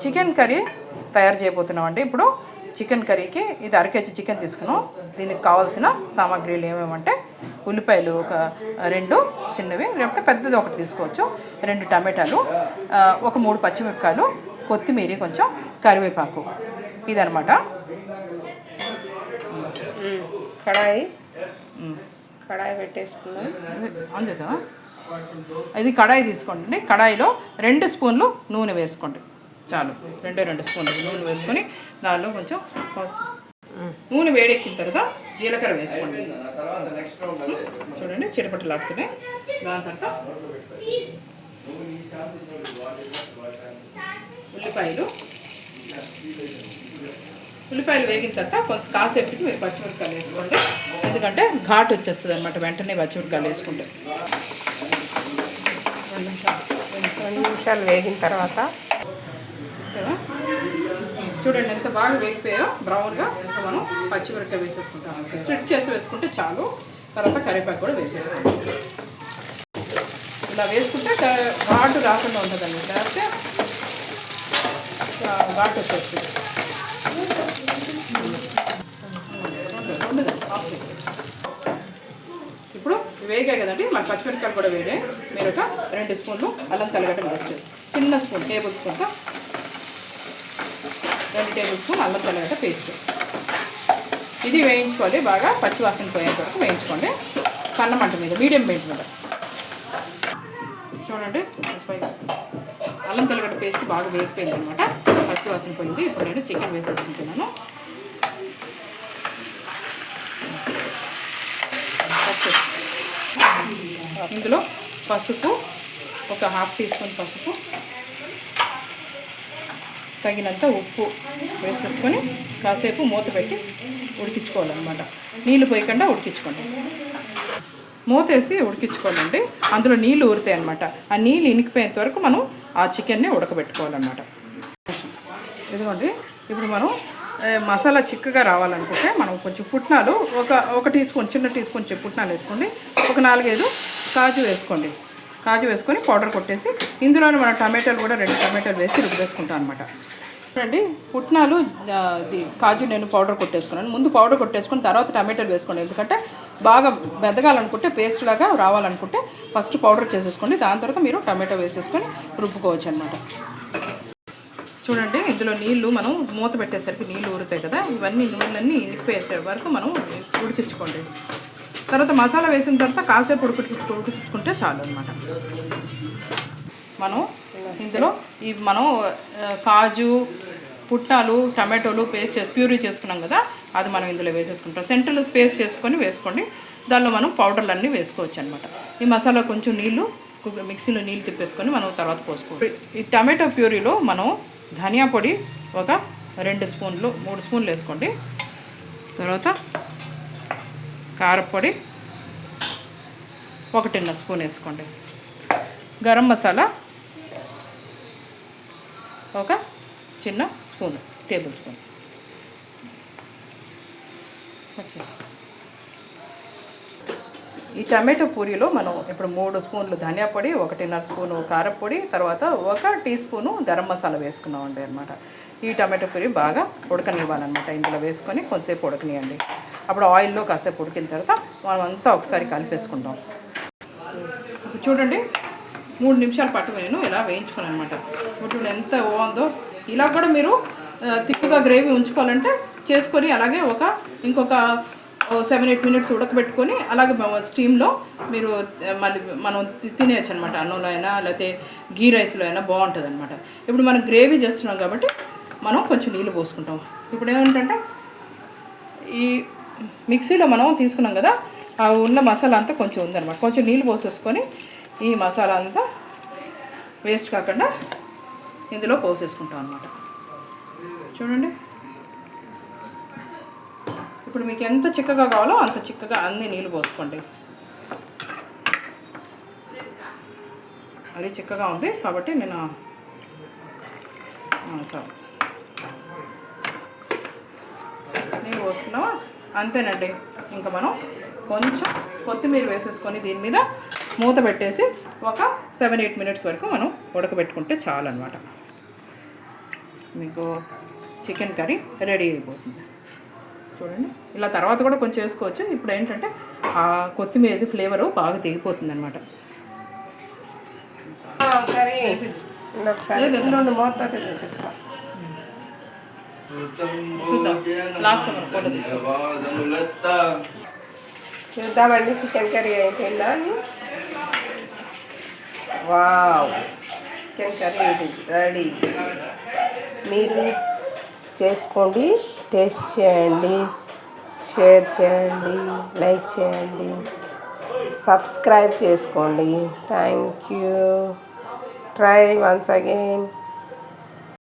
Chicken curry తయారు చేయబోతున్నామండి. ఇప్పుడు chicken కర్రీకి ఇది అరకేజీ చికెన్ తీసుకున్నాం. దీనికి కావాల్సిన సామాగ్రిలు ఏమేమంటే ఉల్లిపాయలు ఒక 2 చిన్నవి, లేకపోతే పెద్దది ఒకటి తీసుకోవచ్చు, 2 టమాటాలు, ఒక 3 పచ్చిమిరపకాయలు, కొత్తిమీర, కొంచెం కరివేపాకు, ఇదనమాట. కడాయి పెట్టేసుకున్నాం. ఆన్ చేసావా? ఇది కడాయి తీసుకోండి. కడాయిలో 2 స్పూన్లు నూనె వేసుకోండి చాలు. 2 స్పూన్లు నూనె వేసుకొని దానిలో కొంచెం నూనె వేడెక్కిన తర్వాత జీలకర్ర వేసుకోండి. చూడండి చిటపటలాడుతున్నాయి. దాని తర్వాత ఉల్లిపాయలు వేగిన తర్వాత కొంచెం కాసేపటికి మీరు పచ్చిమిరపకాయలు వేసుకోండి. ఎందుకంటే ఘాటు వచ్చేస్తుంది అనమాట వెంటనే పచ్చిమిరపకాయలు వేసుకుంటే. 2 నిమిషాలు వేగిన తర్వాత చూడండి ఎంత బాగా వేగిపోయాయో బ్రౌన్గా. ఇంకా మనం పచ్చిమిరపకాయ వేసేసుకుంటాం. స్ప్లిట్ చేసి వేసుకుంటే చాలు. తర్వాత కరివేపాకు కూడా వేసేసుకుంటాం. ఇలా వేసుకుంటే ఘాటు రాకుండా ఉంటుందండి. లేకపోతే ఘాటు వచ్చేస్తుంది. ఇప్పుడు వేగాయి కదండి, మాకు పచ్చిమిరపకాయలు కూడా వేగాయి. మీరు ఒక 2 స్పూన్లు అల్లం తెల్లగడ్డ పేస్ట్, చిన్న స్పూన్, టేబుల్ స్పూన్తో 2 టేబుల్ స్పూన్ అల్లం తెల్లగడ్డ పేస్ట్. ఇది వేయించుకోవాలి బాగా, పచ్చివాసన పోయేంత వరకు వేయించుకోండి. సన్నమంట మీద, మీడియం మంట మీద. చూడండి అల్లం తెల్లగడ్డ పేస్ట్ బాగా వేగిపోయింది అనమాట, పచ్చివాసన పోయింది. ఇప్పుడు నేను చికెన్ వేసేసుకుంటున్నాను. ఇందులో పసుపు, ఒక 1/2 టీ స్పూన్ పసుపు, తగినంత ఉప్పు వేసేసుకొని కాసేపు మూత పెట్టి ఉడికించుకోవాలన్నమాట. నీళ్ళు పోయకుండా ఉడికించుకోండి. మూత వేసి ఉడికించుకోవాలండి. అందులో నీళ్ళు ఊరుతాయి అన్నమాట. ఆ నీళ్ళు ఇనికిపోయేంత వరకు మనం ఆ చికెన్ని ఉడకబెట్టుకోవాలన్నమాట. ఇదిగోండి, ఇప్పుడు మనం మసాలా చిక్కగా రావాలనుకుంటే మనం కొంచెం పుట్నాలు, ఒక టీ స్పూన్, చిన్న టీ స్పూన్ పుట్నాలు వేసుకోండి. ఒక 4-5 కాజు వేసుకోండి. కాజు వేసుకొని పౌడర్ కొట్టేసి ఇందులోనే మనం టమాటాలు కూడా 2 టమాటాలు వేసి రుబ్బేసుకుంటాం అనమాట. చూడండి పుట్నాలు, కాజు నేను పౌడర్ కొట్టేసుకున్నాను. ముందు పౌడర్ కొట్టేసుకుని తర్వాత టమాటాలు వేసుకోండి. ఎందుకంటే బాగా మెదగాలనుకుంటే, పేస్ట్ లాగా రావాలనుకుంటే ఫస్ట్ పౌడర్ చేసేసుకోండి. దాని తర్వాత మీరు టమాటో వేసేసుకొని రుబ్బుకోవచ్చు అనమాట. చూడండి ఇందులో నీళ్ళు మనం మూత పెట్టేసరికి నీళ్ళు ఊరుతాయి కదా, ఇవన్నీ నూనెలన్నీ ఇనిపోయేసే వరకు మనం ఉడికించుకోండి. తర్వాత మసాలా వేసిన తర్వాత కాసేపు ఉడికించుకుంటే చాలు అనమాట. మనం ఇందులో మనం కాజు, పుట్నాలు, టమాటోలు ప్యూరీ చేసుకున్నాం కదా, అది మనం ఇందులో వేసేసుకుంటాం. సెంటర్లో స్పేస్ చేసుకొని వేసుకోండి. దానిలో మనం పౌడర్లు అన్నీ వేసుకోవచ్చు అనమాట. ఈ మసాలా కొంచెం నీళ్ళు, మిక్సీలో నీళ్ళు తిప్పేసుకొని మనం తర్వాత పోసుకోవాలి. ఈ టమాటో ప్యూరీలో మనం ధనియా పొడి ఒక 2 స్పూన్లు, 3 స్పూన్లు వేసుకోండి. తర్వాత కారపొడి 1.5 స్పూన్ వేసుకోండి. గరం మసాలా ఒక చిన్న స్పూన్, టేబుల్ స్పూన్. ఈ టమాటో పూరీలో మనం ఇప్పుడు 3 స్పూన్లు ధనియా పొడి, 1.5 స్పూను కారపొడి, తర్వాత 1 టీ స్పూను గరం మసాలా వేసుకున్నామండి అనమాట. ఈ టమాటో పూరీ బాగా ఉడకనివ్వాలన్నమాట. ఇందులో వేసుకొని కొంతసేపు ఉడకనియండి. అప్పుడు ఆయిల్లో కాసేపు ఉడికిన తర్వాత మనం అంతా ఒకసారి కలిపేసుకుంటాం. చూడండి 3 నిమిషాల పాటు నేను ఇలా వేయించుకున్నాను అనమాట. ఇప్పుడు ఎంత బాగుందో. ఇలా కూడా మీరు తిక్కుగా గ్రేవీ ఉంచుకోవాలంటే చేసుకొని అలాగే ఇంకొక 7-8 మినిట్స్ ఉడకబెట్టుకొని అలాగే స్టీమ్లో మీరు మళ్ళీ మనం తినేయచ్చు అనమాట. అన్నంలో అయినా లేకపోతే గీ రైస్లో అయినా బాగుంటుంది అనమాట. ఇప్పుడు మనం గ్రేవీ చేస్తున్నాం కాబట్టి మనం కొంచెం నీళ్ళు పోసుకుంటాం. ఇప్పుడు ఏమిటంటే ఈ మిక్సీలో మనం తీసుకున్నాం కదా, ఆ ఉన్న మసాలా అంతా కొంచెం ఉందన్నమాట. కొంచెం నీళ్ళు పోసేసుకొని ఈ మసాలా అంతా వేస్ట్ కాకుండా ఇందులో పోసేసుకుంటాం అనమాట. చూడండి ఇప్పుడు మీకు ఎంత చిక్కగా కావాలో అంత చిక్కగా అన్ని నీళ్ళు పోసుకోండి. అది చిక్కగా ఉంది కాబట్టి నేను చాలు నీళ్ళు పోసుకున్నావా, అంతేనండి. ఇంకా మనం కొంచెం కొత్తిమీర వేసేసుకొని దీని మీద మూత పెట్టేసి ఒక 7-8 మినిట్స్ వరకు మనం ఉడకబెట్టుకుంటే చాలు అనమాట. మీకు చికెన్ కర్రీ రెడీ అయిపోతుంది. చూడండి, ఇలా తర్వాత కూడా కొంచెం వేసుకోవచ్చు. ఇప్పుడు ఏంటంటే ఆ కొత్తిమీర ఫ్లేవరు బాగా తెగిపోతుంది అనమాట. కర్రీ ఒకసారి మూతతో చూపిస్తా. చూద్దాం, లాస్ట్ మనం ఫోటో తీస్తాం. చూద్దామండి చికెన్ కర్రీ అయిపోయిందా. Wow, chicken curry ready. మీరు చేసుకోండి, టేస్ట్ చేయండి, షేర్ చేయండి, లైక్ చేయండి, సబ్స్క్రైబ్ చేసుకోండి. Thank you. Try once again.